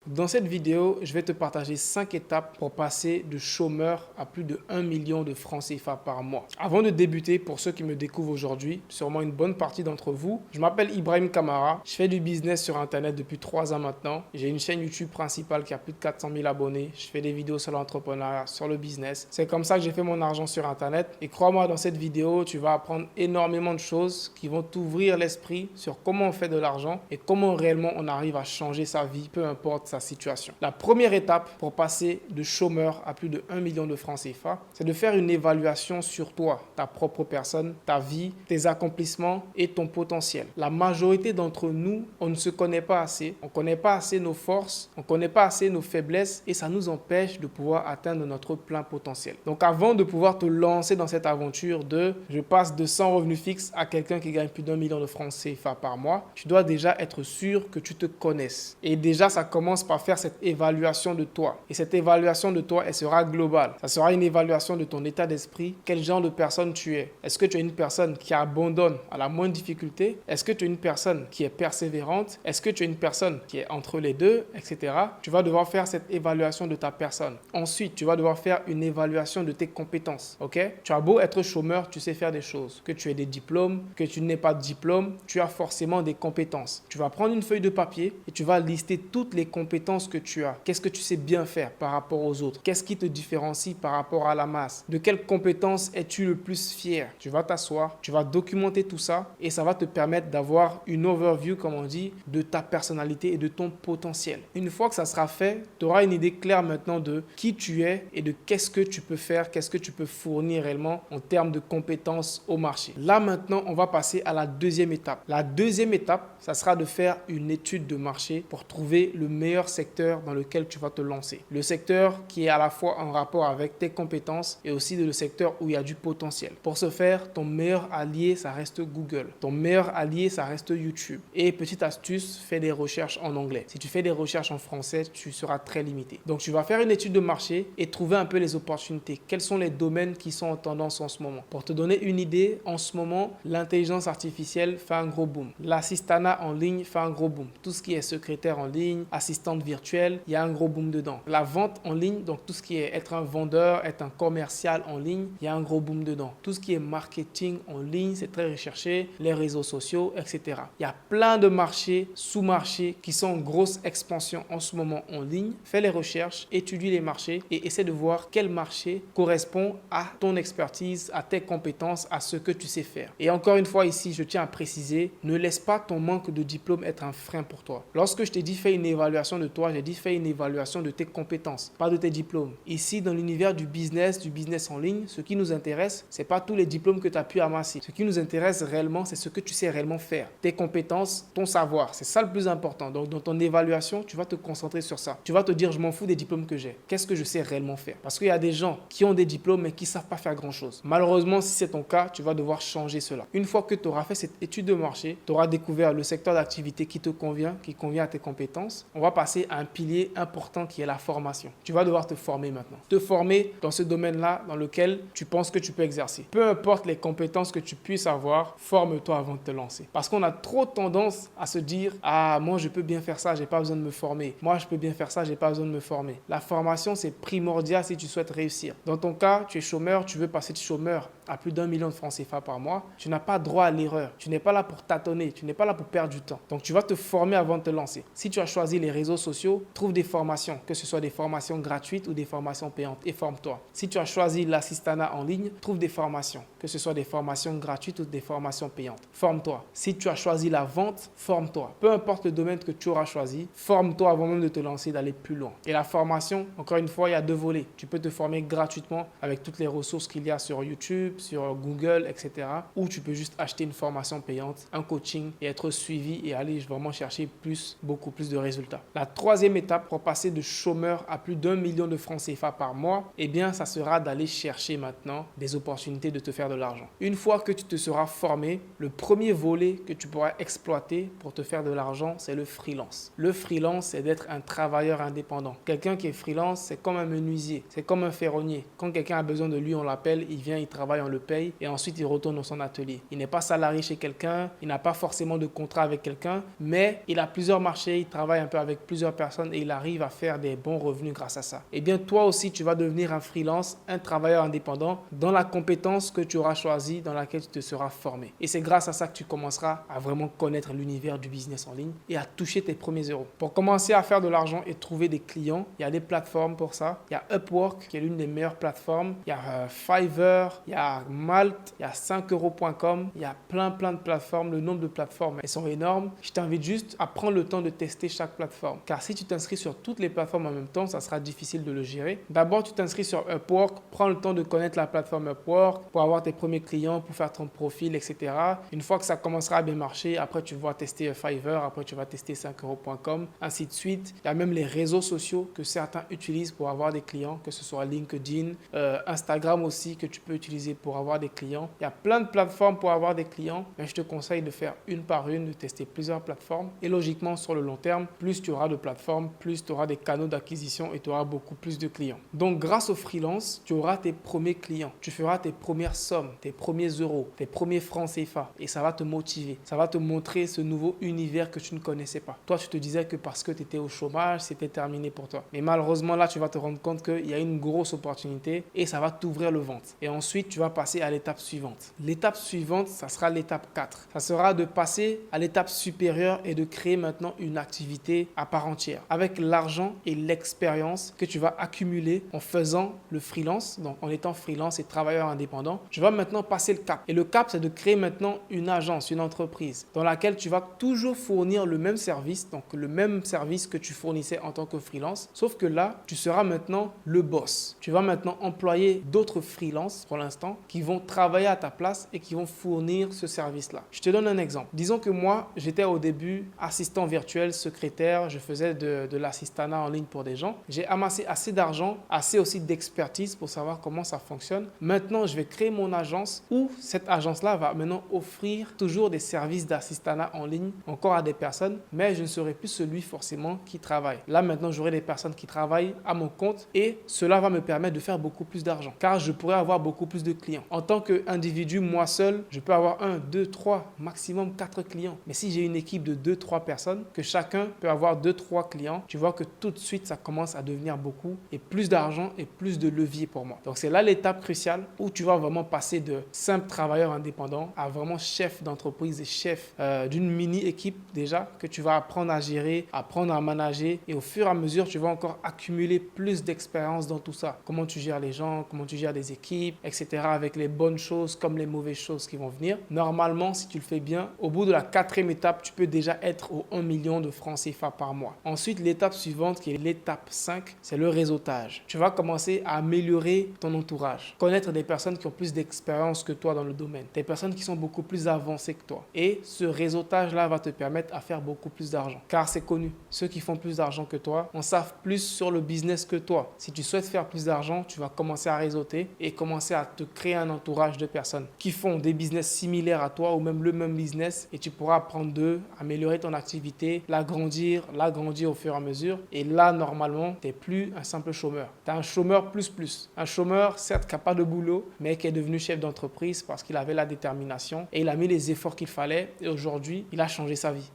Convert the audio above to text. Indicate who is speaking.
Speaker 1: Dans cette vidéo, je vais te partager 5 étapes pour passer de chômeur à plus de 1 million de francs CFA par mois. Avant de débuter, pour ceux qui me découvrent aujourd'hui, sûrement une bonne partie d'entre vous, je m'appelle Ibrahim Kamara, je fais du business sur Internet depuis 3 ans maintenant. J'ai une chaîne YouTube principale qui a plus de 400 000 abonnés. Je fais des vidéos sur l'entrepreneuriat, sur le business. C'est comme ça que j'ai fait mon argent sur Internet. Et crois-moi, dans cette vidéo, tu vas apprendre énormément de choses qui vont t'ouvrir l'esprit sur comment on fait de l'argent et comment réellement on arrive à changer sa vie, peu importe sa situation. La première étape pour passer de chômeur à plus de 1 million de francs CFA, c'est de faire une évaluation sur toi, ta propre personne, ta vie, tes accomplissements et ton potentiel. La majorité d'entre nous, on ne se connaît pas assez. On ne connaît pas assez nos forces, on ne connaît pas assez nos faiblesses et ça nous empêche de pouvoir atteindre notre plein potentiel. Donc avant de pouvoir te lancer dans cette aventure de je passe de 100 revenus fixes à quelqu'un qui gagne plus d'1 million de francs CFA par mois, tu dois déjà être sûr que tu te connaisses. Et déjà, ça commence par faire cette évaluation de toi. Et cette évaluation de toi, elle sera globale. Ça sera une évaluation de ton état d'esprit, quel genre de personne tu es. Est-ce que tu es une personne qui abandonne à la moindre difficulté? Est-ce que tu es une personne qui est persévérante? Est-ce que tu es une personne qui est entre les deux, etc. Tu vas devoir faire cette évaluation de ta personne. Ensuite, tu vas devoir faire une évaluation de tes compétences. Ok? Tu as beau être chômeur, tu sais faire des choses. Que tu aies des diplômes, que tu n'aies pas de diplôme, tu as forcément des compétences. Tu vas prendre une feuille de papier et tu vas lister toutes les compétences que tu as. Qu'est-ce que tu sais bien faire par rapport aux autres? Qu'est-ce qui te différencie par rapport à la masse? De quelles compétences es-tu le plus fier? Tu vas t'asseoir, tu vas documenter tout ça et ça va te permettre d'avoir une overview, comme on dit, de ta personnalité et de ton potentiel. Une fois que ça sera fait, tu auras une idée claire maintenant de qui tu es et de qu'est-ce que tu peux faire, qu'est-ce que tu peux fournir réellement en termes de compétences au marché. Là maintenant, on va passer à la deuxième étape. La deuxième étape, ça sera de faire une étude de marché pour trouver le meilleur secteur dans lequel tu vas te lancer. Le secteur qui est à la fois en rapport avec tes compétences et aussi le secteur où il y a du potentiel. Pour ce faire, ton meilleur allié, ça reste Google. Ton meilleur allié, ça reste YouTube. Et petite astuce, fais des recherches en anglais. Si tu fais des recherches en français, tu seras très limité. Donc, tu vas faire une étude de marché et trouver un peu les opportunités. Quels sont les domaines qui sont en tendance en ce moment? Pour te donner une idée, en ce moment, l'intelligence artificielle fait un gros boom. L'assistanat en ligne fait un gros boom. Tout ce qui est secrétaire en ligne, assistante virtuelle, il y a un gros boom dedans. La vente en ligne, donc tout ce qui est être un vendeur, être un commercial en ligne, il y a un gros boom dedans. Tout ce qui est marketing en ligne, c'est très recherché, les réseaux sociaux, etc. Il y a plein de marchés, sous-marchés qui sont en grosse expansion en ce moment en ligne. Fais les recherches, étudie les marchés et essaie de voir quel marché correspond à ton expertise, à tes compétences, à ce que tu sais faire. Et encore une fois ici, je tiens à préciser, ne laisse pas ton manque de diplôme être un frein pour toi. Lorsque je t'ai dit fais une évaluation de toi, j'ai dit fais une évaluation de tes compétences, pas de tes diplômes. Ici, dans l'univers du business en ligne, ce qui nous intéresse, c'est pas tous les diplômes que tu as pu amasser. Ce qui nous intéresse réellement, c'est ce que tu sais réellement faire. Tes compétences, ton savoir, c'est ça le plus important. Donc, dans ton évaluation, tu vas te concentrer sur ça. Tu vas te dire, je m'en fous des diplômes que j'ai. Qu'est-ce que je sais réellement faire? Parce qu'il y a des gens qui ont des diplômes mais qui ne savent pas faire grand-chose. Malheureusement, si c'est ton cas, tu vas devoir changer cela. Une fois que tu auras fait cette étude de marché, tu auras découvert le secteur d'activité qui te convient, qui convient à tes compétences. On va passer à un pilier important qui est la formation. Tu vas devoir te former maintenant. Te former dans ce domaine-là dans lequel tu penses que tu peux exercer. Peu importe les compétences que tu puisses avoir, forme-toi avant de te lancer. Parce qu'on a trop tendance à se dire « Ah, moi je peux bien faire ça, j'ai pas besoin de me former. Moi je peux bien faire ça, j'ai pas besoin de me former. » La formation, c'est primordial si tu souhaites réussir. Dans ton cas, tu es chômeur, tu veux passer de chômeur à plus d'1 million de francs CFA par mois, tu n'as pas droit à l'erreur. Tu n'es pas là pour tâtonner, tu n'es pas là pour perdre du temps. Donc, tu vas te former avant de te lancer. Si tu as choisi les réseaux sociaux, trouve des formations, que ce soit des formations gratuites ou des formations payantes et forme-toi. Si tu as choisi l'assistanat en ligne, trouve des formations, que ce soit des formations gratuites ou des formations payantes. Forme-toi. Si tu as choisi la vente, forme-toi. Peu importe le domaine que tu auras choisi, forme-toi avant même de te lancer, d'aller plus loin. Et la formation, encore une fois, il y a deux volets. Tu peux te former gratuitement avec toutes les ressources qu'il y a sur YouTube, sur Google, etc. Ou tu peux juste acheter une formation payante, un coaching et être suivi et aller vraiment chercher beaucoup plus de résultats. La troisième étape pour passer de chômeur à plus d'1 million de francs CFA par mois, eh bien, ça sera d'aller chercher maintenant des opportunités de te faire de l'argent. Une fois que tu te seras formé, le premier volet que tu pourras exploiter pour te faire de l'argent, c'est le freelance. Le freelance, c'est d'être un travailleur indépendant. Quelqu'un qui est freelance, c'est comme un menuisier, c'est comme un ferronnier. Quand quelqu'un a besoin de lui, on l'appelle, il vient, il travaille on le paye et ensuite il retourne dans son atelier. Il n'est pas salarié chez quelqu'un, il n'a pas forcément de contrat avec quelqu'un, mais il a plusieurs marchés, il travaille un peu avec plusieurs personnes et il arrive à faire des bons revenus grâce à ça. Eh bien, toi aussi, tu vas devenir un freelance, un travailleur indépendant dans la compétence que tu auras choisie, dans laquelle tu te seras formé. Et c'est grâce à ça que tu commenceras à vraiment connaître l'univers du business en ligne et à toucher tes premiers euros. Pour commencer à faire de l'argent et trouver des clients, il y a des plateformes pour ça. Il y a Upwork qui est l'une des meilleures plateformes. Il y a Fiverr, il y a Malt, il y a 5euros.com. Il y a plein de plateformes. Le nombre de plateformes, elles sont énormes. Je t'invite juste à prendre le temps de tester chaque plateforme. Car si tu t'inscris sur toutes les plateformes en même temps, ça sera difficile de le gérer. D'abord, tu t'inscris sur Upwork. Prends le temps de connaître la plateforme Upwork pour avoir tes premiers clients, pour faire ton profil, etc. Une fois que ça commencera à bien marcher, après tu vas tester Fiverr, après tu vas tester 5euros.com, ainsi de suite. Il y a même les réseaux sociaux que certains utilisent pour avoir des clients, que ce soit LinkedIn, Instagram aussi que tu peux utiliser pour avoir des clients. Il y a plein de plateformes pour avoir des clients, mais je te conseille de faire une par une, de tester plusieurs plateformes. Et logiquement, sur le long terme, plus tu auras de plateformes, plus tu auras des canaux d'acquisition et tu auras beaucoup plus de clients. Donc, grâce au freelance, tu auras tes premiers clients. Tu feras tes premières sommes, tes premiers euros, tes premiers francs CFA. Et ça va te motiver. Ça va te montrer ce nouveau univers que tu ne connaissais pas. Toi, tu te disais que parce que tu étais au chômage, c'était terminé pour toi. Mais malheureusement, là, tu vas te rendre compte qu'il y a une grosse opportunité et ça va t'ouvrir le ventre. Et ensuite, tu vas passer à l'étape suivante. L'étape suivante, ça sera l'étape 4. Ça sera de passer à l'étape supérieure et de créer maintenant une activité à part entière. Avec l'argent et l'expérience que tu vas accumuler en faisant le freelance, donc en étant freelance et travailleur indépendant, tu vas maintenant passer le cap. Et le cap, c'est de créer maintenant une agence, une entreprise dans laquelle tu vas toujours fournir le même service, donc le même service que tu fournissais en tant que freelance, sauf que là, tu seras maintenant le boss. Tu vas maintenant employer d'autres freelances pour l'instant qui vont travailler à ta place et qui vont fournir ce service-là. Je te donne un exemple. Disons que moi, j'étais au début assistant virtuel, secrétaire, je faisais de l'assistanat en ligne pour des gens. J'ai amassé assez d'argent, assez aussi d'expertise pour savoir comment ça fonctionne. Maintenant, je vais créer mon agence où cette agence-là va maintenant offrir toujours des services d'assistanat en ligne encore à des personnes, mais je ne serai plus celui forcément qui travaille. Là, maintenant, j'aurai des personnes qui travaillent à mon compte et cela va me permettre de faire beaucoup plus d'argent car je pourrai avoir beaucoup plus de clients. En tant qu'individu, moi seul, je peux avoir 1, 2, 3, maximum 4 clients. Mais si j'ai une équipe de 2, 3 personnes, que chacun peut avoir 2, 3 clients, tu vois que tout de suite, ça commence à devenir beaucoup et plus d'argent et plus de levier pour moi. Donc, c'est là l'étape cruciale où tu vas vraiment passer de simple travailleur indépendant à vraiment chef d'entreprise et chef d'une mini-équipe déjà que tu vas apprendre à gérer, apprendre à manager et au fur et à mesure, tu vas encore accumuler plus d'expérience dans tout ça. Comment tu gères les gens, comment tu gères des équipes, etc. avec les bonnes choses comme les mauvaises choses qui vont venir. Normalement, si tu le fais bien, au bout de la 4e étape, tu peux déjà être au 1 million de francs CFA par mois. Ensuite, l'étape suivante qui est l'étape 5, c'est le réseautage. Tu vas commencer à améliorer ton entourage, connaître des personnes qui ont plus d'expérience que toi dans le domaine, des personnes qui sont beaucoup plus avancées que toi. Et ce réseautage-là va te permettre à faire beaucoup plus d'argent. Car c'est connu, ceux qui font plus d'argent que toi en savent plus sur le business que toi. Si tu souhaites faire plus d'argent, tu vas commencer à réseauter et commencer à te créer un entourage de personnes qui font des business similaires à toi ou même le même business et tu pourras apprendre d'eux, améliorer ton activité, l'agrandir au fur et à mesure. Et là, normalement, tu n'es plus un simple chômeur. Tu es un chômeur plus. Un chômeur, certes, qui n'a pas de boulot, mais qui est devenu chef d'entreprise parce qu'il avait la détermination et il a mis les efforts qu'il fallait et aujourd'hui, il a changé sa vie.